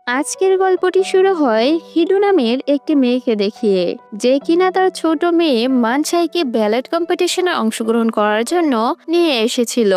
আজকের গল্পটি শুরু হয় হিডু নামের একটি মেয়েকে দেখিয়ে, যে কিনা তার ছোট মেয়ে মানসাইকে ব্যালেট কম্পিটিশনে অংশগ্রহণ করার জন্য নিয়ে এসেছিল।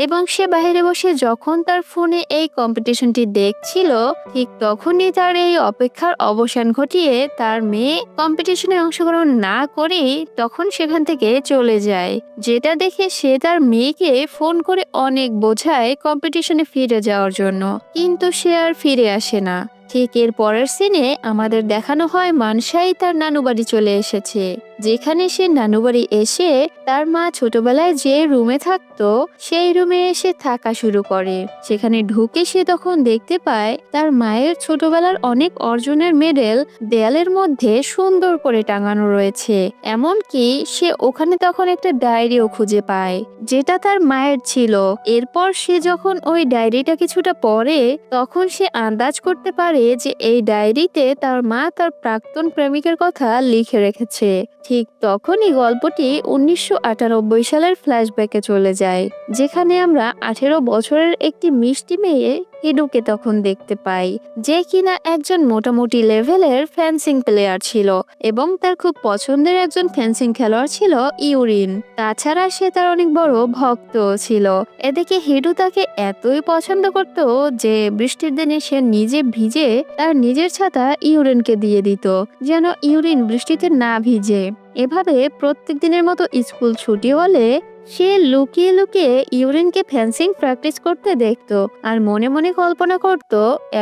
এবং সে বাইরে বসে যখন তার ফোনে এই কম্পিটিশনটি দেখছিল, ঠিক তখনই তার এই অপেক্ষার অবসান ঘটিয়ে তার মেয়ে কম্পিটিশনে অংশগ্রহণ না করেই তখন সেখান থেকে চলে যায়। যেটা দেখে সে তার মেয়েকে ফোন করে অনেক বোঝায় কম্পিটিশনে ফিরে যাওয়ার জন্য, কিন্তু সে আর ফিরে আসে না। ঠিক এর পরের সিনে আমাদের দেখানো হয় মানসাই তার নানু বাড়ি চলে এসেছে, যেখানে সে নানু বাড়ি এসে তার মা ছোটবেলায় যে রুমে থাকতো সেই রুমে এসে থাকা শুরু করে। সেখানে ঢুকে সে তখন দেখতে পায় তার মায়ের ছোটবেলার অনেক অর্জনের মেডেল দেয়ালের মধ্যে সুন্দর করে টাঙানো রয়েছে। এমনকি সে ওখানে তখন একটা ডায়েরিও খুঁজে পায়, যেটা তার মায়ের ছিল। এরপর সে যখন ওই ডায়েরিটা কিছুটা পড়ে, তখন সে আন্দাজ করতে পারে যে এই ডায়েরিতে তার মা তার প্রাক্তন প্রেমিকের কথা লিখে রেখেছে। ঠিক তখনই গল্পটি 1998 সালের ফ্ল্যাশব্যাকে চলে যায়, যেখানে আমরা 18 বছরের একটি মিষ্টি মেয়ে হিডুকে তখন দেখতে পাই, যে কিনা একজন মোটামুটি লেভেলের ফেন্সিং প্লেয়ার ছিল এবং তার খুব পছন্দের একজন ফেন্সিং খেলোয়াড় ছিল ইউরিন। তাছাড়া সে তার অনেক বড় ভক্ত ছিল। এদিকে হিডু তাকে এতই পছন্দ করত যে বৃষ্টির দিনে সে নিজে ভিজে তার নিজের ছাতা ইউরিনকে দিয়ে দিত, যেন ইউরিন বৃষ্টিতে না ভিজে। এভাবে প্রত্যেক দিনের মতো স্কুল ছুটি হলে সে লুকিয়ে লুকিয়ে ইউরিনকে ফেন্সিং প্র্যাকটিস করতে দেখতো, আর মনে মনে কল্পনা করত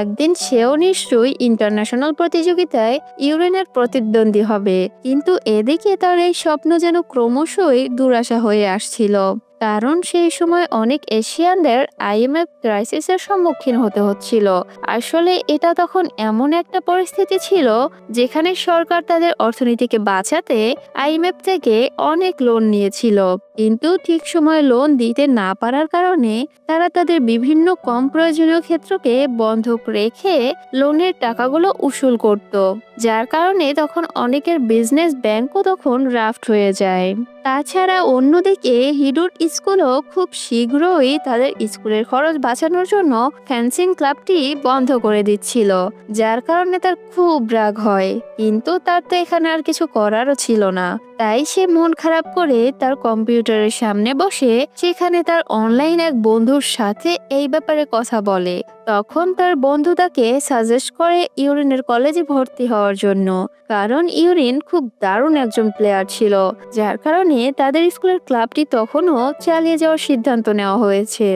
একদিন সেও নিশ্চয়ই ইন্টারন্যাশনাল প্রতিযোগিতায় ইউরিনের প্রতিদ্বন্দ্বী হবে। কিন্তু এদিকে তার এই স্বপ্ন যেন ক্রমশই দুরাশা হয়ে আসছিল, কারণ সেই সময় অনেক এশিয়ানদের আইএমএফ ক্রাইসিসের সম্মুখীন হতে হচ্ছিল। আসলে এটা তখন এমন একটা পরিস্থিতি ছিল যেখানে সরকার তাদের অর্থনীতিকে বাঁচাতে আইএমএফ থেকে অনেক লোন নিয়েছিল, কিন্তু ঠিক সময় লোন দিতে না পারার কারণে তারা তাদের বিভিন্ন কম প্রয়োজনীয় ক্ষেত্রকে বন্ধক রেখে লোনের টাকাগুলো উসুল করত, যার কারণে তখন অনেকের বিজনেস ব্যাংকও তখন রাফট হয়ে যায়। তাছাড়া অন্যদিকে হিডুর স্কুলও খুব শীঘ্রই তাদের স্কুলের খরচ বাঁচানোর জন্য ফেন্সিং ক্লাবটি বন্ধ করে দিচ্ছিল, যার কারণে তার খুব রাগ হয়। কিন্তু তার তো এখানে আর কিছু করারও ছিল না, তাই সে মন খারাপ করে তার কম্পিউটারের সামনে বসে সেখানে তার অনলাইন এক বন্ধুর সাথে এই ব্যাপারে কথা বলে। তখন তার বন্ধু তাকে সাজেস্ট করে ইউরিনের কলেজে ভর্তি হওয়ার জন্য, কারণ ইউরিন খুব দারুণ একজন প্লেয়ার ছিল, যার কারণে তাদের স্কুলের ক্লাবটি তখনও চালিয়ে যাওয়ার সিদ্ধান্ত নেওয়া হয়েছে।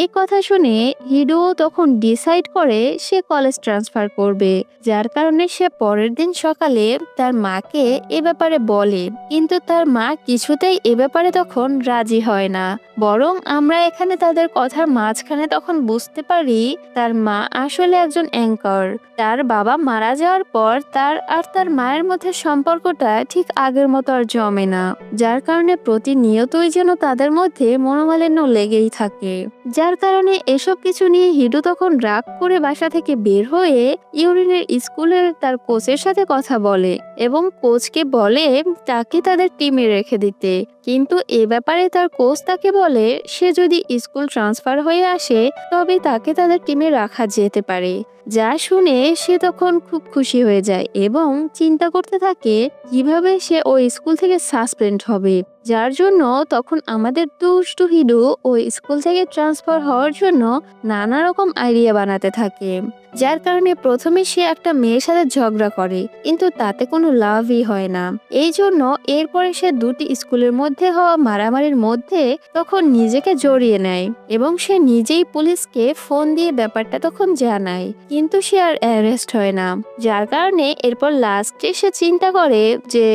এই কথা শুনে হিডুও তখন ডিসাইড করে সে কলেজ ট্রান্সফার করবে, যার কারণে সে পরের দিন সকালে তার মাকে এ ব্যাপারে বলে। কিন্তু তার মা কিছুতেই এ ব্যাপারে তখন রাজি হয় না, বরং আমরা এখানে তাদের কথার মাঝখানে তখন বুঝতে পারি তার মা আসলে একজন অ্যাঙ্কার। তার বাবা মারা যাওয়ার পর তার আর তার মায়ের মধ্যে সম্পর্কটা ঠিক আগের মতো আর জমে না, যার কারণে প্রতিনিয়তই যেন তাদের মধ্যে মনোমালিন্য লেগেই থাকে। যার কারণে এসব কিছু নিয়ে হিডু তখন রাগ করে বাসা থেকে বের হয়ে ইউরিনের স্কুলের তার কোচের সাথে কথা বলে এবং কোচকে বলে তাকে তাদের টিমে রেখে দিতে। কিন্তু এ ব্যাপারে তার কোচ তাকে বলে সে যদি স্কুল ট্রান্সফার হয়ে আসে তবে তাকে তাদের টিমে রাখা যেতে পারে। যা শুনে সে তখন খুব খুশি হয়ে যায় এবং চিন্তা করতে থাকে কিভাবে সে ওই স্কুল থেকে সাসপেন্ড হবে, যার জন্য তখন আমাদের দুষ্টু হিডু ওই স্কুল থেকে ট্রান্সফার হওয়ার জন্য নানা রকম আইডিয়া বানাতে থাকে। যার কারণে প্রথমে সে একটা মেয়ের সাথে ঝগড়া করে, কিন্তু তাতে কোনো লাভই হয় না। এই জন্য এরপরে সে দুটি স্কুলের মধ্যে হওয়া মারামারির মধ্যে তখন নিজেকে জড়িয়ে নেয় এবং সে নিজেই পুলিশকে ফোন দিয়ে ব্যাপারটা তখন জানায়, কিন্তু সে আর অ্যারেস্ট হয় না। যার কারণে এরপর লাস্টে সে চিন্তা করে যে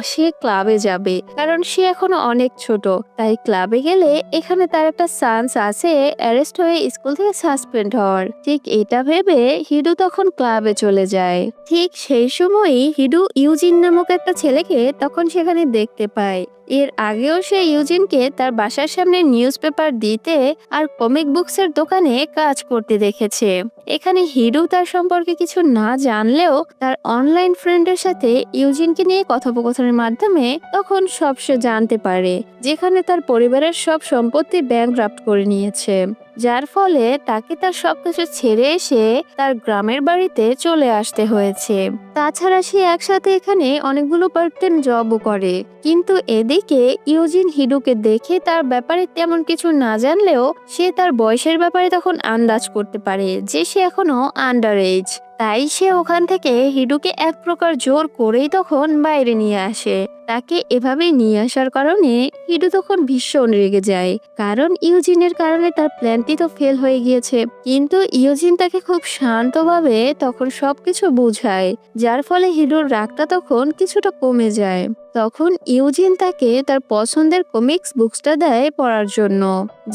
সে ক্লাবে যাবে, কারণ সে এখনো অনেক ছোট, তাই ক্লাবে গেলে এখানে তার একটা চান্স আছে অ্যারেস্ট হয়ে স্কুল থেকে সাসপেন্ড হওয়ার। ঠিক এটা ভেবে হিডু তখন ক্লাবে চলে যায়। ঠিক সেই সময়ই হিডু ইউজিন নামক একটা ছেলেকে তখন সেখানে দেখতে পায় এর আগেও সে ইউজিনকে তার বাসার সামনে নিউজ পেপার দিতে আর কমিক বুকসের দোকানে কাজ করতে দেখেছে। এখানে হিরো তার সম্পর্কে কিছু না জানলেও তার অনলাইন ফ্রেন্ডের সাথে ইউজিনকে নিয়ে কথোপকথনের মাধ্যমে তখন সব সে জানতে পারে, যেখানে তার পরিবারের সব সম্পত্তি ব্যাংকরাপ্ট করে নিয়েছে, যার ফলে তাকে তার সবকিছু ছেড়ে এসে তার গ্রামের বাড়িতে চলে আসতে হয়েছে। তাছাড়া সে একসাথে এখানে অনেকগুলো পার্ট টাইম জবও করে। কিন্তু এদিকে ইউজিন হিডুকে দেখে তার ব্যাপারে তেমন কিছু না জানলেও সে তার বয়সের ব্যাপারে তখন আন্দাজ করতে পারে যে সে এখনো আন্ডার এজ। তাই সে ওখান থেকে হিডুকে এক প্রকার জোর করেই তখন বাইরে নিয়ে আসে। তাকে এভাবে নিয়ে আসার কারণে হিডু তখন ভীষণ রেগে যায়, কারণ ইউজিনের কারণে তার প্ল্যানটি তো ফেল হয়ে গিয়েছে। কিন্তু ইউজিন তাকে খুব শান্তভাবে তখন সবকিছু বোঝায়, যার ফলে হিডুর রাগটা তখন কিছুটা কমে যায়। তখন ইউজিন তাকে তার পছন্দের কমিক্স বুকসটা দেয় পড়ার জন্য,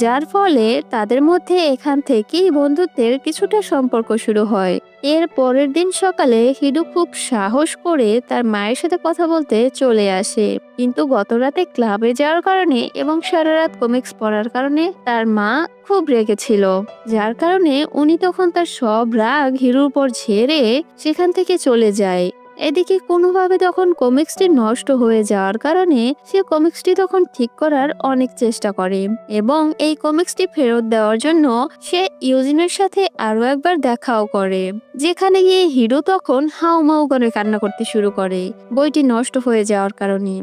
যার ফলে তাদের মধ্যে এখান থেকেই বন্ধুত্বের কিছুটা সম্পর্ক শুরু হয়। এর পরের দিন সকালে হিডু খুব সাহস করে তার মায়ের সাথে কথা বলতে চলে আসে, কিন্তু গত রাতে ক্লাবে যাওয়ার কারণে এবং সারা রাত কমিক্স পড়ার কারণে তার মা খুব রেগেছিল, যার কারণে উনি তখন তার সব রাগ হিরুর উপর ঝেড়ে সেখান থেকে চলে যায়। এদিকে কোনোভাবে তখন কমিক্সটি নষ্ট হয়ে যাওয়ার কারণে সে কমিক্সটি তখন ঠিক করার অনেক চেষ্টা করে এবং এই কমিক্সটি ফেরত দেওয়ার জন্য সে ইউজিনের সাথে আরো একবার দেখাও করে, যেখানে গিয়ে হিরো তখন হাউমাউ করে কান্না করতে শুরু করে বইটি নষ্ট হয়ে যাওয়ার কারণে।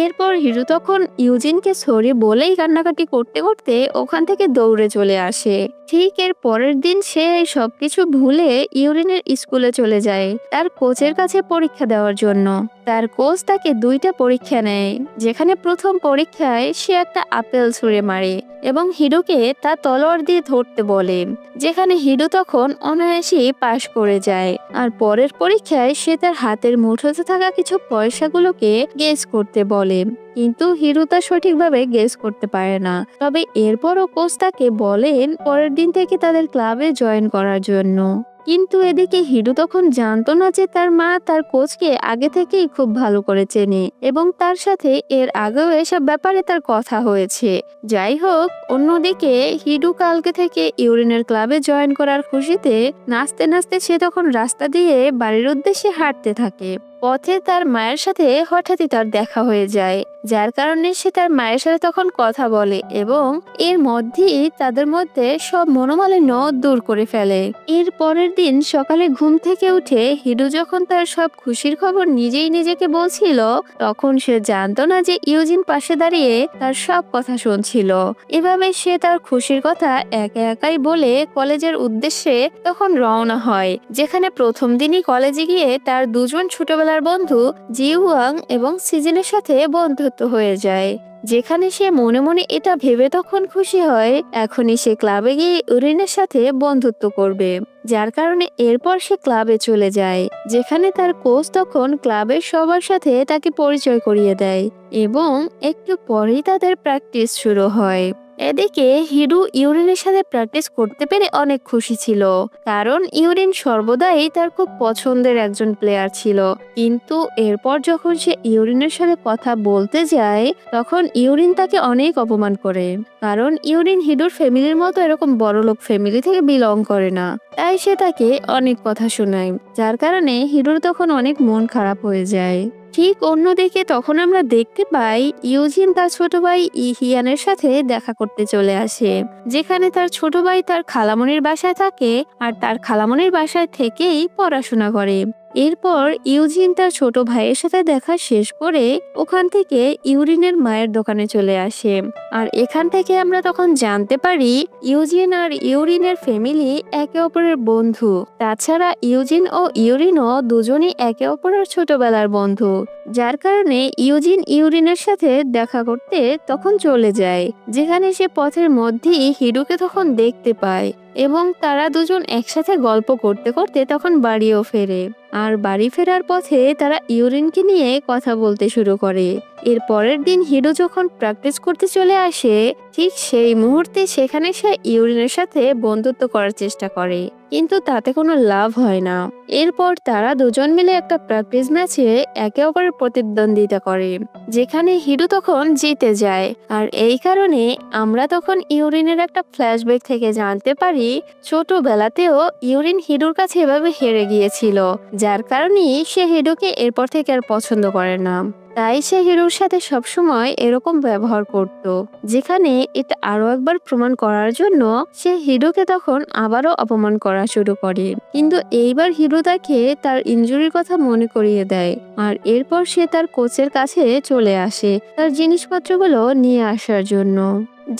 এরপর হিরো তখন ইউজিনকে সরি বলেই কান্নাকাটি করতে করতে ওখান থেকে দৌড়ে চলে আসে। ঠিক এর পরের দিন সে সবকিছু ভুলে ইউরিনের স্কুলে চলে যায় তার কোচের কাছে পরীক্ষা দেওয়ার জন্য। তার কোচ তাকে 2টা পরীক্ষা নেয়, যেখানে প্রথম পরীক্ষায় সে একটা আপেল ছুঁড়ে মারে এবং হিরোকে তার তলোয়ার দিয়ে ধরতে বলে, যেখানে হিরো তখন অনায়াসেই পাশ করে যায়। আর পরের পরীক্ষায় সে তার হাতের মুঠোতে থাকা কিছু পয়সাগুলোকে গেস করতে বলে, কিন্তু হিরো তা সঠিকভাবে গেস করতে পারে না। তবে এরপরও কোচ তাকে বলেন পরের দিন থেকে তাদের ক্লাবে জয়েন করার জন্য। কিন্তু এদিকে হিরো তখন জানতো না যে তার মা তার কোচকে আগে থেকেই খুব ভালো করে চেনে এবং তার সাথে এর আগেও এসব ব্যাপারে তার কথা হয়েছে। যাই হোক, অন্যদিকে হিরো কালকে থেকে ইউরিনের ক্লাবে জয়েন করার খুশিতে নাচতে নাচতে সে তখন রাস্তা দিয়ে বাড়ির উদ্দেশ্যে হাঁটতে থাকে। পথে তার মায়ের সাথে হঠাৎই তার দেখা হয়ে যায়, যার কারণে সে তার মায়ের সাথে তখন কথা বলে এবং এর মধ্যেই তাদের মধ্যে সব মনোমালিন্য দূর করে ফেলে। এর পরের দিন সকালে ঘুম থেকে উঠে হিরো যখন তার সব খুশির খবর নিজেই নিজেকে বলছিল, তখন সে জানতো না যে ইউজিন পাশে দাঁড়িয়ে তার সব কথা শুনছিল। এভাবে সে তার খুশির কথা একা একাই বলে কলেজের উদ্দেশ্যে তখন রওনা হয়, যেখানে প্রথম দিনই কলেজে গিয়ে তার দুজন ছোটবেলার বন্ধু জিওয়াং এবং সিজিনের সাথে বন্ধুত্ব হয়ে যায়, যেখানে সে মনে মনে এটা ভেবে তখন খুশি হয় এখনই সে ক্লাবে গিয়ে ইউরিনের সাথে বন্ধুত্ব করবে, যার কারণে এরপর সে ক্লাবে চলে যায়, যেখানে তার কোচ তখন ক্লাবের সবার সাথে তাকে পরিচয় করিয়ে দেয় এবং একটু পরেই তাদের প্র্যাকটিস শুরু হয়। এদিকে হিরো ইউরিনের সাথে প্র্যাকটিস করতে পেরে অনেক খুশি ছিল, কারণ ইউরিন সর্বদাই তার খুব পছন্দের একজন প্লেয়ার ছিল। কিন্তু এরপর যখন সে ইউরিনের সাথে কথা বলতে যায়, তখন ইউরিন তাকে অনেক অপমান করে, কারণ ইউরিন হিরোর ফ্যামিলির মতো এরকম বড়লোক ফ্যামিলি থেকে বিলং করে না। তাই সে তাকে অনেক কথা শোনায়, যার কারণে হিরোর তখন অনেক মন খারাপ হয়ে যায়। ঠিক অন্যদিকে তখন আমরা দেখতে পাই ইউজিন তার ছোট ভাই ইহিয়ানের সাথে দেখা করতে চলে আসে, যেখানে তার ছোট ভাই তার খালামণির বাসায় থাকে আর তার খালামণির বাসায় থেকেই পড়াশোনা করে। এরপর ইউজিন তার ছোট ভাইয়ের সাথে দেখা শেষ করে ওখান থেকে ইউরিনের মায়ের দোকানে চলে আসে। আর এখান থেকে আমরা তখন জানতে পারি ইউজিন আর ইউরিনের ফ্যামিলি একে অপরের বন্ধু। তাছাড়া ইউজিন ও ইউরিনও দুজনই একে অপরের ছোটবেলার বন্ধু, যার কারণে ইউজিন ইউরিনের সাথে দেখা করতে তখন চলে যায়, যেখানে সে পথের মধ্যেই হিরোকে তখন দেখতে পায় এবং তারা দুজন একসাথে গল্প করতে করতে তখন বাড়িও ফেরে। আর বাড়ি ফেরার পথে তারা ইউরিনকে নিয়ে কথা বলতে শুরু করে। এর পরের দিন হিরো যখন প্র্যাকটিস করতে চলে আসে, ঠিক সেই মুহূর্তে সেখানে সে ইউরিনের সাথে বন্ধুত্ব করার চেষ্টা করে, কিন্তু তাতে কোনো লাভ হয় না। এরপর তারা দুজন মিলে একটা প্র্যাকটিস ম্যাচে একে অপরের প্রতিদ্বন্দ্বিতা করে, যেখানে হিরো তখন জিতে যায়। আর এই কারণে আমরা তখন ইউরিনের একটা ফ্ল্যাশব্যাক থেকে জানতে পারি ছোটবেলাতেও ইউরিন হিডোর কাছে এভাবে হেরে গিয়েছিল, যার কারণে সে হিডোকে এরপর থেকে আর পছন্দ করে না। তাই সে হিরোর সাথে সবসময় এরকম ব্যবহার করত, যেখানে এটা আরো একবার প্রমাণ করার জন্য সে হিরোকে তখন আবারও অপমান করা শুরু করে। কিন্তু এইবার হিরো তাকে তার ইনজুরির কথা মনে করিয়ে দেয়, আর এরপর সে তার কোচের কাছে চলে আসে তার জিনিসপত্রগুলো নিয়ে আসার জন্য,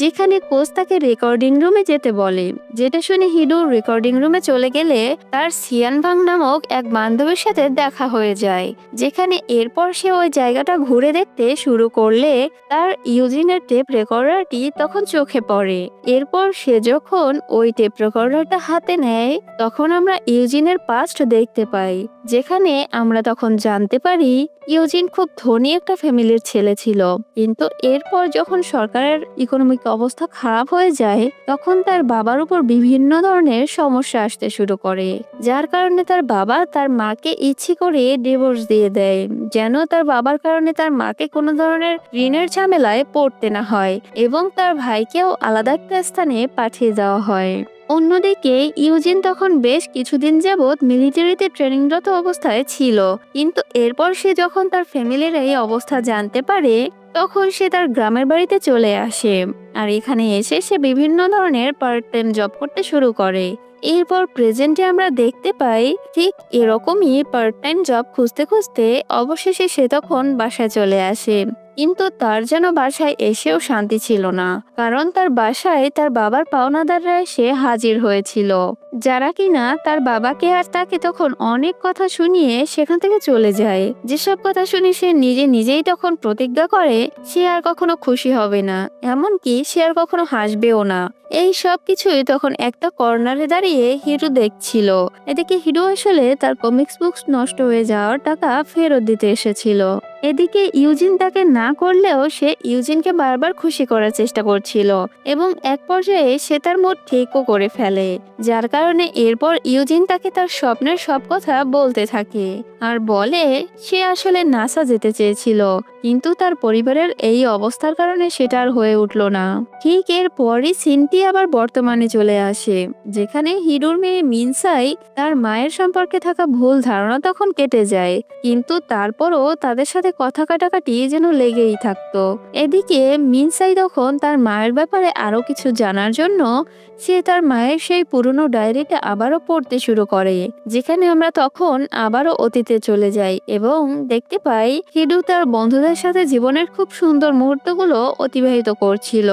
যেখানে কোচ তাকে রেকর্ডিং রুমে যেতে বলে। যেটা শুনে হিডো রেকর্ডিং রুমে চলে গেলে তার সিয়ান ভাং নামক এক বান্ধবীর সাথে দেখা হয়ে যায়, যেখানে এরপর সে ওই জায়গাটা ঘুরে দেখতে শুরু করলে তার ইউজিনের টেপ রেকর্ডারটি তখন চোখে পড়ে। এরপর সে যখন ওই টেপ রেকর্ডারটা হাতে নেয় তখন আমরা ইউজিনের পাস্ট দেখতে পাই, যেখানে আমরা তখন জানতে পারি ইউজিন খুব ধনী একটা ফ্যামিলির ছেলে ছিল। কিন্তু এরপর যখন সরকারের ইকোনমিক অবস্থা খারাপ হয়ে যায় তখন তার বাবার উপর বিভিন্ন ধরনের সমস্যা আসতে শুরু করে, যার কারণে তার বাবা তার মাকে ইচ্ছে করে ডিভোর্স দিয়ে দেয়, যেন তার বাবার কারণে তার মাকে কোনো ধরনের ঋণের ঝামেলায় পড়তে না হয়, এবং তার ভাইকেও আলাদা একটা স্থানে পাঠিয়ে দেওয়া হয়। অন্যদিকে ইউজিন তখন বেশ কিছুদিন যাবৎ মিলিটারিতে ট্রেনিংরত অবস্থায় ছিল, কিন্তু এরপর সে যখন তার ফ্যামিলির এই অবস্থা জানতে পারে তখন সে তার গ্রামের বাড়িতে চলে আসে। আর এখানে এসে সে বিভিন্ন ধরনের পার্ট টাইম জব করতে শুরু করে। এরপর প্রেজেন্টে আমরা দেখতে পাই ঠিক এরকমই পার্ট টাইম জব খুঁজতে খুঁজতে অবশেষে সে তখন বাসায় চলে আসে। কিন্তু তার যেন বাসায় এসেও শান্তি ছিল না, কারণ তার বাসায় তার বাবার পাওনাদাররা এসে হাজির হয়েছিল, যারা কিনা তার বাবাকে আর তাকে তখন অনেক কথা শুনিয়ে সেখান থেকে চলে যায়। যেসব কথা শুনে সে নিজেই তখন প্রতিজ্ঞা করে সে আর কখনো খুশি হবে না, এমনকি সে আর কখনো হাসবেও না। এই সব কিছুই তখন একটা কর্নারে দাঁড়িয়ে হিরো দেখছিল। এদিকে হিরো আসলে তার কমিক্স বুকস নষ্ট হয়ে যাওয়ার টাকা ফেরত দিতে এসেছিল। এদিকে ইউজিন তাকে না করলেও সে ইউজিনকে বারবার খুশি করার চেষ্টা করছিল, এবং এক পর্যায়ে সে তার মুড ঠিকও করে ফেলে, যার কারণে এরপর ইউজিন তাকে তার স্বপ্নের সব কথা বলতে থাকে আর বলে সে আসলে নাসা যেতে চেয়েছিল, কিন্তু তার পরিবারের এই অবস্থার কারণে সেটা আর হয়ে উঠল না। ঠিক এরপরই সিনটি আবার বর্তমানে চলে আসে, যেখানে হিরোর মেয়ে মিনসাই তার মায়ের সম্পর্কে থাকা ভুল ধারণা তখন কেটে যায়, কিন্তু তারপরও তাদের সাথে কথা কাটাকাটি যেন লেগেই থাকতো। এদিকে মিনসাই তখন তার মায়ের ব্যাপারে আরো কিছু জানার জন্য সে তার মায়ের সেই পুরনো ডায়েরিটা আবারও পড়তে শুরু করে, যেখানে আমরা তখন আবারও অতীতে চলে যাই এবং দেখতে পাই হিডু তার বন্ধুদের সাথে জীবনের খুব সুন্দর মুহূর্তগুলো অতিবাহিত করছিল,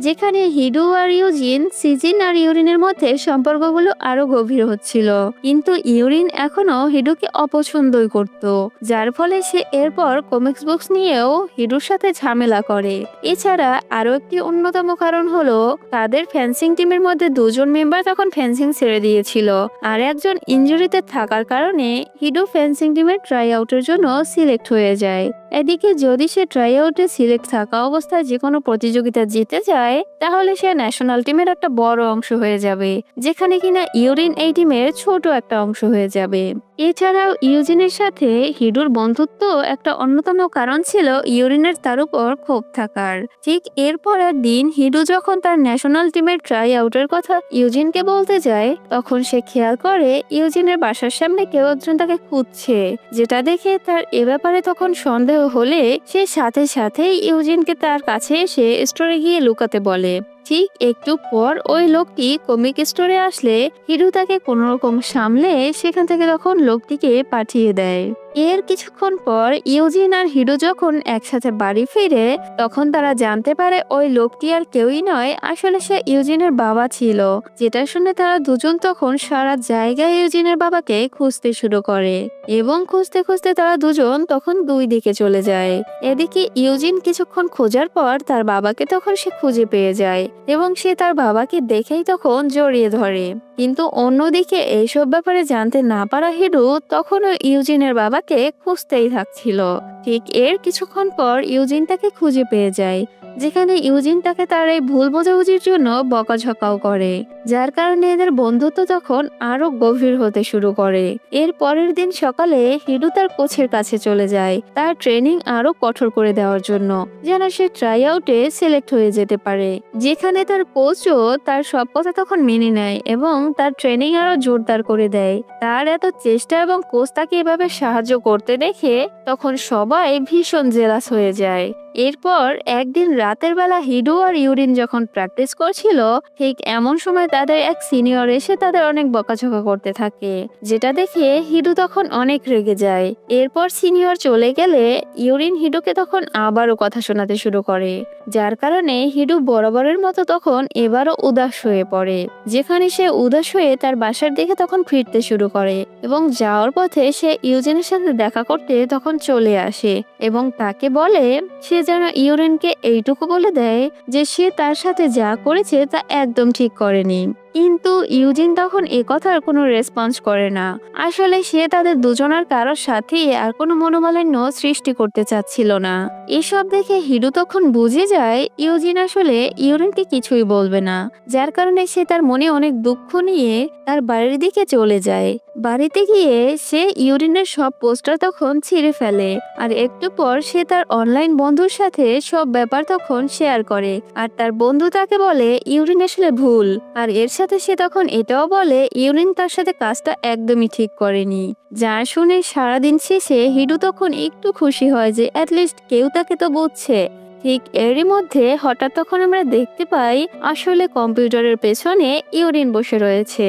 যেখানে হিডু আর ইউজিন, সিজিন আর ইউরিনের মধ্যে সম্পর্কগুলো আরো গভীর হচ্ছিল। কিন্তু ইউরিন এখনো হিডুকে অপছন্দই করত, যার ফলে সে এরপর কমিক্স বুকস নিয়েও হিডুর সাথে ঝামেলা করে। এছাড়া আরো একটি অন্যতম কারণ হলো তাদের ফেন্সিং টিমের মধ্যে দুজন মেম্বার তখন ফেন্সিং ছেড়ে দিয়েছিল, আর একজন ইনজুরিতে থাকার কারণে হিডু ফেন্সিং টিমের ট্রাই আউটের জন্য সিলেক্ট হয়ে যায়। এদিকে যদি সে ট্রাই আউটে সিলেক্ট থাকা অবস্থায় যে কোনো প্রতিযোগিতা জিতে যায় তাহলে সে ন্যাশনাল টিমের একটা বড় অংশ হয়ে যাবে, যেখানে কিনা ইউরিন এই টিমের ছোট একটা অংশ হয়ে যাবে। এছাড়াও ইউজিনের সাথে হিডুর বন্ধুত্ব একটা অন্যতম কারণ ছিল ইউরিনের তার উপর ক্ষোভ থাকার। ঠিক এরপর একদিন হিডু যখন তার ন্যাশনাল টিমের ট্রাই আউটের কথা ইউজিনকে বলতে যায় তখন সে খেয়াল করে ইউজিনের বাসার সামনে কেউ একজন তাকে খুঁজছে, যেটা দেখে তার এ ব্যাপারে তখন সন্দেহ হলে সে সাথে সাথেই ইউজিনকে তার কাছে এসে স্টোরে গিয়ে লুকাতে বলে। ঠিক একটু পর ওই লোকটি কমিক স্টোরে আসলে হিডু তাকে কোনোরকম সামলে সেখান থেকে তখন লোকটিকে পাঠিয়ে দেয়। এর কিছুক্ষণ পর ইউজিন আর হিডু যখন একসাথে বাড়ি ফিরে তখন তারা জানতে পারে ওই লোকটি আর কেউই নয়, আসলে সে ইউজিনের বাবা ছিল, যেটা শুনে তারা দুজন তখন সারা জায়গায় ইউজিনের বাবাকে খুঁজতে শুরু করে এবং খুঁজতে খুঁজতে তারা দুজন তখন দুই দিকে চলে যায়। এদিকে ইউজিন কিছুক্ষণ খোঁজার পর তার বাবাকে তখন সে খুঁজে পেয়ে যায় এবং সে তার বাবাকে দেখেই তখন জড়িয়ে ধরে, কিন্তু অন্যদিকে এইসব ব্যাপারে জানতে না পারা হিডু তখনও ইউজিনের বাবাকে খুঁজতেই থাকছিল। ঠিক এর কিছুক্ষণ পর ইউজিন তাকে খুঁজে পেয়ে যায় যেখানে ইউজিন তাকে তার এই ভুল বোঝাবুঝির জন্য বকাঝকাও করে, যার কারণে এদের বন্ধুত্ব তখন আরো গভীর হতে শুরু করে। এর পরের দিন সকালে হিডু তার কোচের কাছে চলে যায় তার ট্রেনিং আরো কঠোর করে দেওয়ার জন্য, যেন সে ট্রাই আউটে সিলেক্ট হয়ে যেতে পারে। যেখানে তার কোচও তার সব কথা তখন মেনে নেয় এবং তার ট্রেনিং আরো জোরদার করে দেয়। তার এত চেষ্টা এবং কোচ তাকে এভাবে সাহায্য করতে দেখে তখন সবাই ভীষণ জেলাস হয়ে যায়। এরপর একদিন রাতের বেলা হিডু আর ইউরিন যখন প্র্যাকটিস করছিল, ঠিক এমন সময় তাদের এক সিনিয়র এসে তাদের অনেক বকাঝকা করতে থাকে, যেটা দেখে হিডু তখন অনেক রেগে যায়। এরপর সিনিয়র চলে গেলে ইউরিন হিডুকে তখন আবারও কথা শোনাতে শুরু করে, যার কারণে হিডু বরাবরের মতো তখন এবারও উদাস হয়ে পড়ে। যেখানে সে উদাস হয়ে তার বাসার দিকে তখন ফিরতে শুরু করে এবং যাওয়ার পথে সে ইউজিনের সাথে দেখা করতে তখন চলে আসে এবং তাকে বলে সে যেন ইউরিনকে এইটুকু বলে দেয় যে সে তার সাথে যা করেছে তা একদম ঠিক করেনি। কিন্তু ইউজিন তখন এ কথার কোনো রেসপন্স করে না। আসলে সে তাদের দুজনের কারোর সাথে আর কোনো মনোমালিন্য সৃষ্টি করতে চাচ্ছিল না। এসব দেখে হিডু তখন বুঝে যায় ইউজিন আসলে ইউরিনকে কিছুই বলবে না, যার কারণে সে তার মনে অনেক দুঃখ নিয়ে তার বাড়ির দিকে চলে যায়। বাড়িতে গিয়ে সে ইউরিনের সব পোস্টার তখন ছিঁড়ে ফেলে আর একটু পর সে তার অনলাইন বন্ধুর সাথে সব ব্যাপার তখন শেয়ার করে। আর তার বন্ধু তাকে বলে ইউরিন আসলে ভুল, আর এর সাথে সে তখন এটাও বলে ইউরিন তার সাথে কাজটা একদমই ঠিক করেনি। যা শুনে সারাদিন শেষে হিডু তখন একটু খুশি হয় যে অ্যাটলিস্ট কেউ তাকে তো বুঝছে। ঠিক এরই মধ্যে হঠাৎ তখন আমরা দেখতে পাই আসলে কম্পিউটারের পেছনে ইউরিন বসে রয়েছে,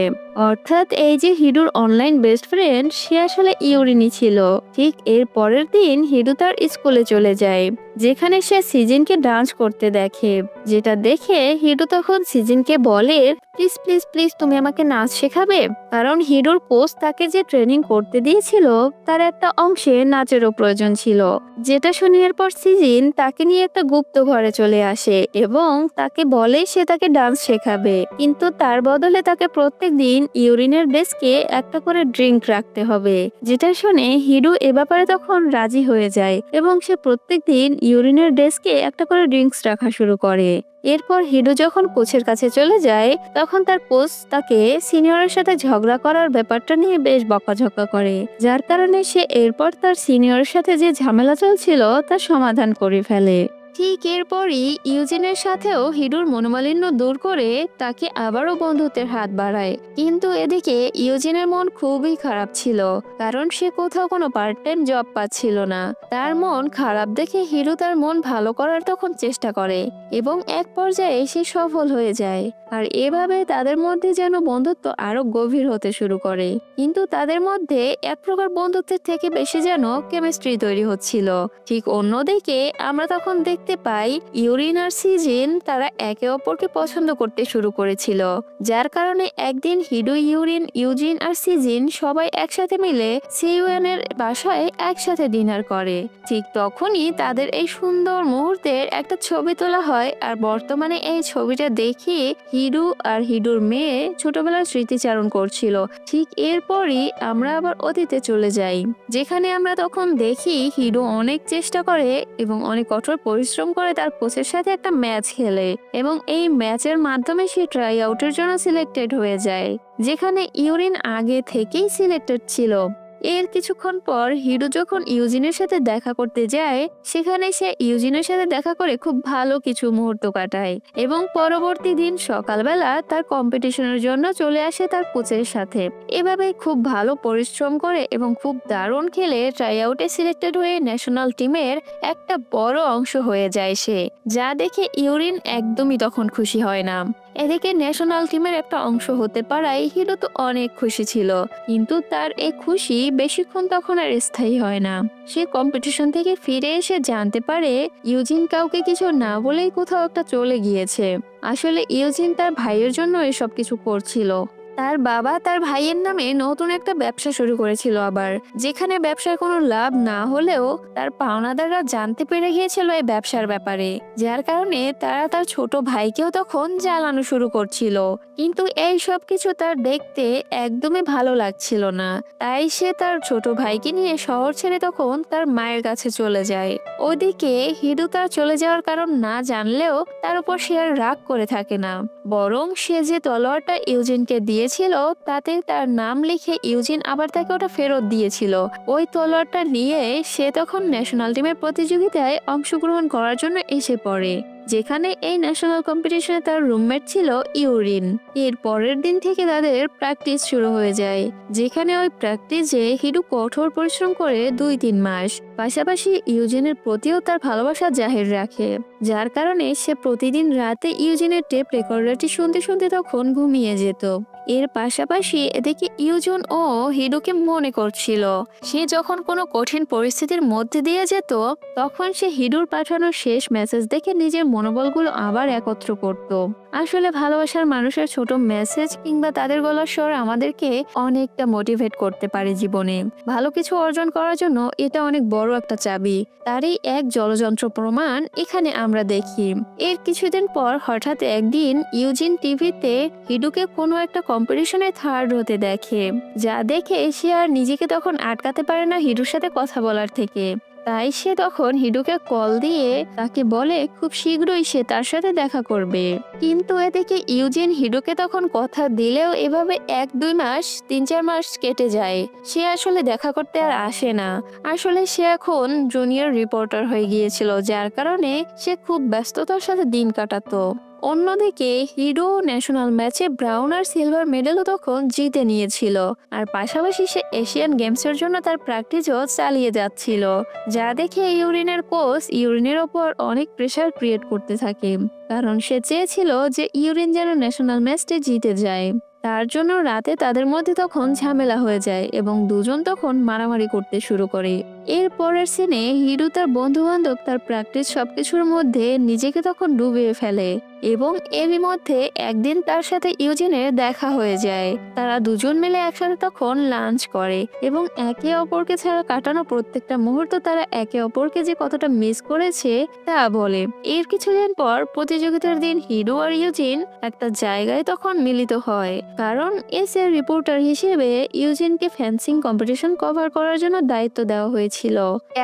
অর্থাৎ এই যে হিডুর অনলাইন বেস্ট ফ্রেন্ড সে আসলে ইউরিনই ছিল। ঠিক এর পরের দিন হিডু তার স্কুলে চলে যায়, যেখানে সে সিজিনকে ডান্স করতে দেখে, যেটা দেখে হিডু তখন সিজিনকে বলে প্লিজ প্লিজ প্লিজ তুমি আমাকে নাচ শেখাবে, কারণ হিডুর কোচ তাকে যে ট্রেনিং করতে দিয়েছিল তার একটা অংশে নাচেরও প্রয়োজন ছিল। যেটা শুনে এরপর সিজিন তাকে নিয়ে একটা গুপ্ত ঘরে চলে আসে এবং তাকে বলে সে তাকে ডান্স শেখাবে, কিন্তু তার বদলে তাকে প্রত্যেক দিন ইউরিনের ডেস্কে একটা করে ড্রিঙ্ক রাখতে হবে। যেটা শুনে হিডু এ ব্যাপারে তখন রাজি হয়ে যায় এবং সে প্রত্যেক দিন ইউরিনের ডেস্কে একটা করে ড্রিঙ্কস রাখা শুরু করে। এরপর হিডু যখন কোচের কাছে চলে যায় তখন তার কোচ তাকে সিনিয়রের সাথে ঝগড়া করার ব্যাপারটা নিয়ে বেশ বকাঝকা করে, যার কারণে সে এরপর তার সিনিয়রের সাথে যে ঝামেলা চলছিল তার সমাধান করে ফেলে। ঠিক এরপরই ইউজিনের সাথেও হিডুর মনোমালিন্য দূর করে তাকে আবারও বন্ধুত্বের হাত বাড়ায়। কিন্তু এদিকে ইউজিনের মন খুবই খারাপ ছিল, কারণ সে কোথাও কোনো পার্ট টাইম জব পাচ্ছিল না। তার মন খারাপ দেখে হিডু তার মন ভালো করার তখন চেষ্টা করে এবং এক পর্যায়ে সে সফল হয়ে যায়। আর এভাবে তাদের মধ্যে যেন বন্ধুত্ব আরো গভীর হতে শুরু করে, কিন্তু তাদের মধ্যে এক প্রকার বন্ধুত্বের থেকে বেশি যেন কেমিস্ট্রি তৈরি হচ্ছিল। ঠিক অন্যদিকে আমরা তখন দেখতে পাই ইউরিন আর সিজিন তারা একে অপরকে পছন্দ করতে শুরু করেছিল, যার কারণে একদিন হিডু, ইউরিন, ইউজিন আর সিজিন সবাই একসাথে মিলে সিইউএন এর বাসায় একসাথে ডিনার করে। ঠিক তখনই তাদের এই সুন্দর মুহূর্তের একটা ছবি তোলা হয়, আর বর্তমানে এই ছবিটা দেখে হিডু আর হিডুর মেয়ে ছোটবেলার স্মৃতিচারণ করছিল। ঠিক এরপরই আমরা আবার অতীতে চলে যাই, যেখানে আমরা তখন দেখি হিডু অনেক চেষ্টা করে এবং অনেক কঠোর পরিশ্রম করে তার কোচের সাথে একটা ম্যাচ খেলে এবং এই ম্যাচের মাধ্যমে সে ট্রাই আউটের জন্য সিলেক্টেড হয়ে যায়, যেখানে ইউরিন আগে থেকেই সিলেক্টেড ছিল। এর কিছুক্ষণ পর হিডু যখন ইউজিনের সাথে দেখা করতে যায়, সেখানে সে ইউজিনের সাথে দেখা করে খুব ভালো কিছু মুহূর্ত কাটায় এবং পরবর্তী দিন সকালবেলা তার কম্পিটিশনের জন্য চলে আসে তার কোচের সাথে। এভাবে খুব ভালো পরিশ্রম করে এবং খুব দারুণ খেলে ট্রাই আউটে সিলেক্টেড হয়ে ন্যাশনাল টিমের একটা বড় অংশ হয়ে যায় সে, যা দেখে ইউরিন একদমই তখন খুশি হয় না। এদিকে ন্যাশনাল টিমের একটা অংশ হতে পারায় হিডু তো অনেক খুশি ছিল, কিন্তু তার এই খুশি বেশিক্ষণ তখন আর স্থায়ী হয় না। সে কম্পিটিশন থেকে ফিরে এসে জানতে পারে ইউজিন কাউকে কিছু না বলেই কোথাও একটা চলে গিয়েছে। আসলে ইউজিন তার ভাইয়ের জন্য এসব কিছু করছিল। তার বাবা তার ভাইয়ের নামে নতুন একটা ব্যবসা শুরু করেছিল আবার, যেখানে ব্যবসার কোনো লাভ না হলেও তার পাওনাদাররা জানতে পেরে গিয়েছিল এই ব্যবসার ব্যাপারে, যার কারণে তারা তার ছোট ভাইকেও তখন জ্বালানো শুরু করছিল। কিন্তু এই সব কিছু তার দেখতে একদমই ভালো লাগছিল না, তাই সে তার ছোট ভাইকে নিয়ে শহর ছেড়ে তখন তার মায়ের কাছে চলে যায়। ওদিকে হিডু তার চলে যাওয়ার কারণ না জানলেও তার উপর সে আর রাগ করে থাকে না, বরং সে যে তলোয়ারটা ইউজিনকে দিয়েছিল তাতে তার নাম লিখে ইউজিন আবার তাকে ওটা ফেরত দিয়েছিল। ওই তলোয়ারটা নিয়ে সে তখন ন্যাশনাল টিমের প্রতিযোগিতায় অংশগ্রহণ করার জন্য এসে পড়ে, যেখানে এই ন্যাশনাল কম্পিটিশনে তার রুমমেট ছিল ইউরিন। এর পরের দিন থেকে তাদের প্র্যাকটিস শুরু হয়ে যায়, যেখানে ওই প্র্যাকটিসে হিডু কঠোর পরিশ্রম করে 2-3 মাস। পাশাপাশি ইউজিনের প্রতিও তার ভালোবাসা জাহির রাখে, যার কারণে সে প্রতিদিন রাতে ইউজিনের টেপ রেকর্ডারটি শুনতে শুনতে তখন ঘুমিয়ে যেত। এর পাশাপাশি এদিকে ইউজন ও হিডুকে মনে করছিল। সে যখন কোনো কঠিন পরিস্থিতির মধ্যে দিয়ে যেত তখন সে হিডুর পাঠানো শেষ মেসেজ দেখে নিজের মনোবলগুলো আবার একত্র করত। আসলে ভালোবাসার মানুষের ছোট মেসেজ কিংবা তাদের গলার স্বর আমাদেরকে অনেকটা মোটিভেট করতে পারে জীবনে। ভালো কিছু অর্জন করার জন্য এটা অনেক বড় একটা চাবি, তারই এক জলযন্ত্র প্রমাণ এখানে আমরা দেখি। এর কিছুদিন পর হঠাৎ একদিন ইউজিন টিভিতে হিডুকে কোনো একটা কম্পিটিশনে থার্ড হতে দেখে, যা দেখে সে আর নিজেকে তখন আটকাতে পারে না হিডুর সাথে কথা বলার থেকে। তাই সে তখন হিডুকে কল দিয়ে তাকে বলে খুব শীঘ্রই সে তার সাথে দেখা করবে। কিন্তু এদিকে ইউজিন হিডুকে তখন কথা দিলেও এভাবে 1-2 মাস 3-4 মাস কেটে যায়, সে আসলে দেখা করতে আর আসে না। আসলে সে এখন জুনিয়র রিপোর্টার হয়ে গিয়েছিল, যার কারণে সে খুব ব্যস্ততার সাথে দিন কাটাতো। অন্যদিকে হিডু ন্যাশনাল ম্যাচে ব্রাউন আর সিলভার মেডেলও তখন জিতে নিয়েছিল, আর পাশাপাশি সে এশিয়ান গেমসের জন্য তার প্র্যাকটিসও চালিয়ে যাচ্ছিল, যা দেখে ইউরিনের কোচ ইউরিনের ওপর অনেক প্রেসার ক্রিয়েট করতে থাকে, কারণ সে চেয়েছিল যে ইউরিন যেন ন্যাশনাল ম্যাচটি জিতে যায়। তার জন্য রাতে তাদের মধ্যে তখন ঝামেলা হয়ে যায় এবং দুজন তখন মারামারি করতে শুরু করে। এর পরের সিনে হিডু তার বন্ধু বান্ধব তার প্র্যাকটিস সবকিছুর মধ্যে নিজেকে তখন ডুবিয়ে ফেলে এবং এরই মধ্যে একদিন তার সাথে ইউজিনের দেখা হয়ে যায়। তারা দুজন মিলে একসাথে তখন লাঞ্চ করে এবং একে অপরকে ছাড়া কাটানো প্রত্যেকটা মুহূর্ত তারা একে অপরকে যে কতটা মিস করেছে তা বলে। এর কিছুদিন পর প্রতিযোগিতার দিন হিডু আর ইউজিন একটা জায়গায় তখন মিলিত হয়, কারণ এসএর রিপোর্টার হিসেবে ইউজিনকে ফেন্সিং কম্পিটিশন কভার করার জন্য দায়িত্ব দেওয়া হয়েছিল।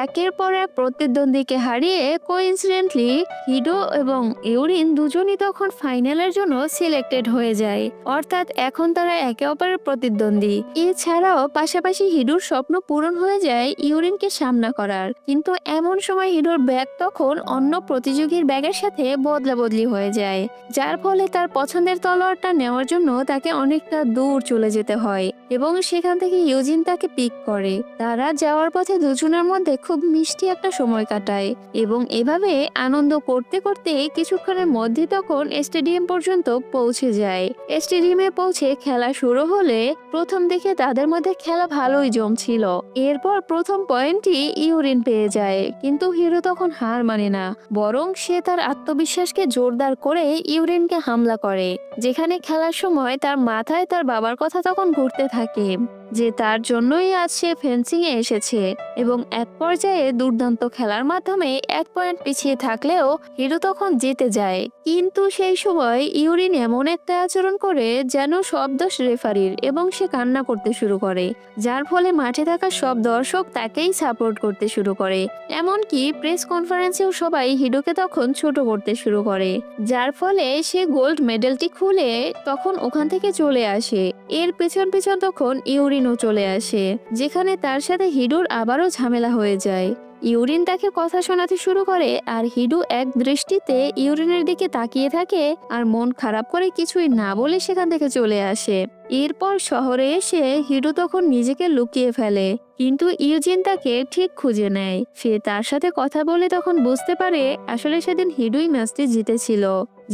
একের পর এক প্রতিদ্বন্দ্বীকে হারিয়ে কোইন্সিডেন্টলি হিডু এবং ইউরিন দুজনই তখন ফাইনালের জন্য সিলেক্টেড হয়ে যায়, অর্থাৎ এখন তারা একে অপরের প্রতিদ্বন্দ্বী। এছাড়াও পাশাপাশি হিডুর স্বপ্ন পূরণ হয়ে যায় ইউরিনকে সামনা করার, কিন্তু এমন সময় হিডুর ব্যাগ তখন অন্য প্রতিযোগীর ব্যাগের সাথে বদলা বদলি হয়ে যায়, যার ফলে তার পছন্দের তলোয়ারটা নেওয়ার জন্য তাকে অনেকটা দূর চলে যেতে হয় এবং সেখান থেকে ইউজিন তাকে পিক করে। তারা যাওয়ার পথে দুজনের মধ্যে খুব মিষ্টি একটা সময় কাটায় এবং এভাবে আনন্দ করতে করতে কিছুক্ষণের মধ্যে তখন স্টেডিয়াম পর্যন্ত পৌঁছে যায়। স্টেডিয়ামে পৌঁছে খেলা শুরু হলে প্রথম দিকে তাদের মধ্যে খেলা ভালোই জমছিল। এরপর প্রথম পয়েন্টটি ইউরিন পেয়ে যায়, কিন্তু হিরো তখন হার মানে না, বরং সে তার আত্মবিশ্বাসকে জোরদার করে ইউরিনকে হামলা করে, যেখানে খেলার সময় তার মাথায় তার বাবার কথা তখন ঘুরতে থাকে যে তার জন্যই আজ সে ফেন্সিং এ এসেছে এবং এক পর্যায়ে দুর্দান্ত খেলার মাধ্যমে 1 পয়েন্ট পিছিয়ে থাকলেও হিরো তখন জিতে যায়। কিন্তু সেই সময় ইউরিন এমন একটা আচরণ করে যেন সব দোষ রেফারির এবং সে কান্না করতে শুরু করে, যার ফলে মাঠে থাকা সব দর্শক তাকেই সাপোর্ট করতে শুরু করে। এমনকি প্রেস কনফারেন্সেও সবাই হিডোকে তখন ছোট করতে শুরু করে, যার ফলে সে গোল্ড মেডেলটি খুলে তখন ওখান থেকে চলে আসে। এর পেছন পেছন তখন ইউরিনও চলে আসে, যেখানে তার সাথে হিডুর আবারও ঝামেলা হয়ে যায়। ইউরিন তাকে কথা শোনাতে শুরু করে আর হিডু এক দৃষ্টিতে ইউরিনের দিকে তাকিয়ে থাকে আর মন খারাপ করে কিছুই না বলে সেখান থেকে চলে আসে। এরপর শহরে এসে হিডু তখন নিজেকে লুকিয়ে ফেলে, কিন্তু ইউজিন তাকে ঠিক খুঁজে নেয়। সে তার সাথে কথা বলে তখন বুঝতে পারে আসলে সেদিন হিডুই ম্যাচটি জিতেছিল,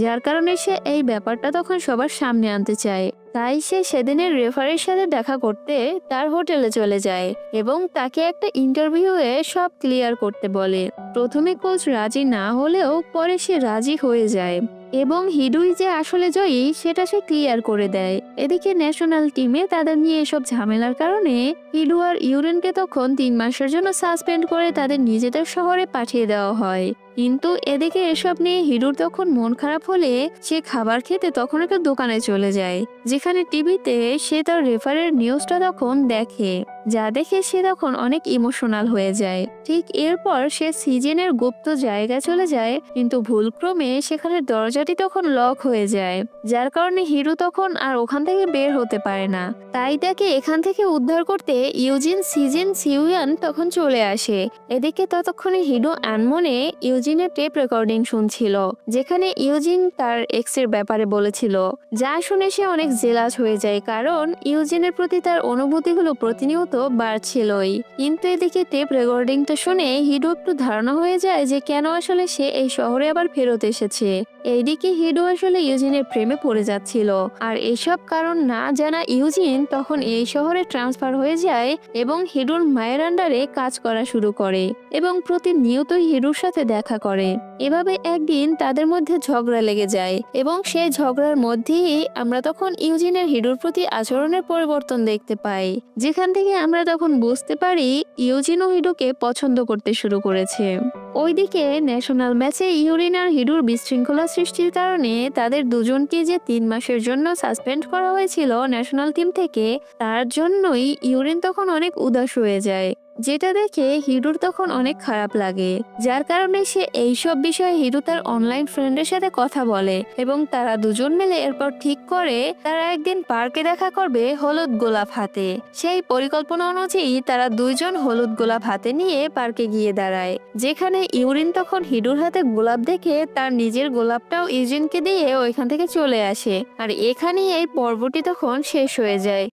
যার কারণে সে এই ব্যাপারটা তখন সবার সামনে আনতে চায়। তাই সে সেদিনের রেফারির সাথে দেখা করতে তার হোটেলে চলে যায় এবং তাকে একটা ইন্টারভিউয়ে সব ক্লিয়ার করতে বলে। প্রথমে কোচ রাজি না হলেও পরে সে রাজি হয়ে যায়। এবং হিডুই যে আসলে জয়ী সেটা সে ক্লিয়ার করে দেয়। এদিকে ন্যাশনাল টিমে তাদের নিয়ে এসব ঝামেলার কারণে হিডু আর ইউরেনকে তখন 3 মাসের জন্য সাসপেন্ড করে তাদের নিজেদের শহরে পাঠিয়ে দেওয়া হয়। কিন্তু এদিকে এসব নিয়ে হিডুর তখন মন খারাপ হলে সে খাবার খেতে তখন একটা দোকানে চলে যায়, যেখানে টিভিতে সে তার রেফারের নিউজটা তখন দেখে, যা দেখে সে তখন অনেক ইমোশনাল হয়ে যায়। ঠিক এরপর সে সিজনের গুপ্ত জায়গায় চলে যায়, কিন্তু ভুলক্রমে সেখানে দরজাটি তখন লক হয়ে যায়, যার কারণে হিরো তখন আর ওখান থেকে বের হতে পারে না। তাই তাকে এখান থেকে উদ্ধার করতে ইউজিন সিজিন সিউয়ান তখন চলে আসে। এদিকে ততক্ষণে হিডো আনমনে ইউজিনের টেপ রেকর্ডিং শুনছিল, যেখানে ইউজিন তার এক্সের ব্যাপারে বলেছিল, যা শুনে সে অনেক জেলাস হয়ে যায়, কারণ ইউজিনের প্রতি তার অনুভূতিগুলো প্রতিনিয়ত বাড়ছিলই। কিন্তু এদিকে টেপ রেকর্ডিংটা শুনে হিডো একটু ধারণা হয়ে যায় যে কেন আসলে সে এই শহরে আবার ফেরত এসেছে। এইদিকে হিডো আসলে ইউজিনের প্রেমে পড়ে যাচ্ছিল, আর এসব কারণ না জানা ইউজিন তখন এই শহরে ট্রান্সফার হয়ে যায় এবং হিডোর মায়ের আন্ডারে কাজ করা শুরু করে এবং প্রতিনিয়ত হিডোর সাথে দেখা করে। এভাবে একদিন তাদের মধ্যে ঝগড়া লেগে যায় এবং সেই ঝগড়ার মধ্যেই আমরা তখন ইউজিনের হিডোর প্রতি আচরণের পরিবর্তন দেখতে পাই, যেখান থেকে আমরা তখন বুঝতে পারি ইউজিন ও হিডোকে পছন্দ করতে শুরু করেছে। ওইদিকে ন্যাশনাল ম্যাচে ইউরিন আর হিডোর বিশৃঙ্খলা সৃষ্টির কারণে তাদের দুজনকে যে 3 মাসের জন্য সাসপেন্ড করা হয়েছিল ন্যাশনাল টিম থেকে, তার জন্যই ইউরিন তখন অনেক উদাস হয়ে যায়, যেটা দেখে হিডোর তখন অনেক খারাপ লাগে। যার কারণে সে এইসব বিষয়ে হিডো তার অনলাইন ফ্রেন্ডের সাথে কথা বলে এবং তারা দুজন মিলে এরপর ঠিক করে তারা একদিন পার্কে দেখা করবে হলুদ গোলাপ হাতে। সেই পরিকল্পনা অনুযায়ী তারা দুইজন হলুদ গোলাপ হাতে নিয়ে পার্কে গিয়ে দাঁড়ায়, যেখানে ইউরিন তখন হিডোর হাতে গোলাপ দেখে তার নিজের গোলাপটাও ইউজিনকে দিয়ে ওইখান থেকে চলে আসে। আর এখানেই এই পর্বটি তখন শেষ হয়ে যায়।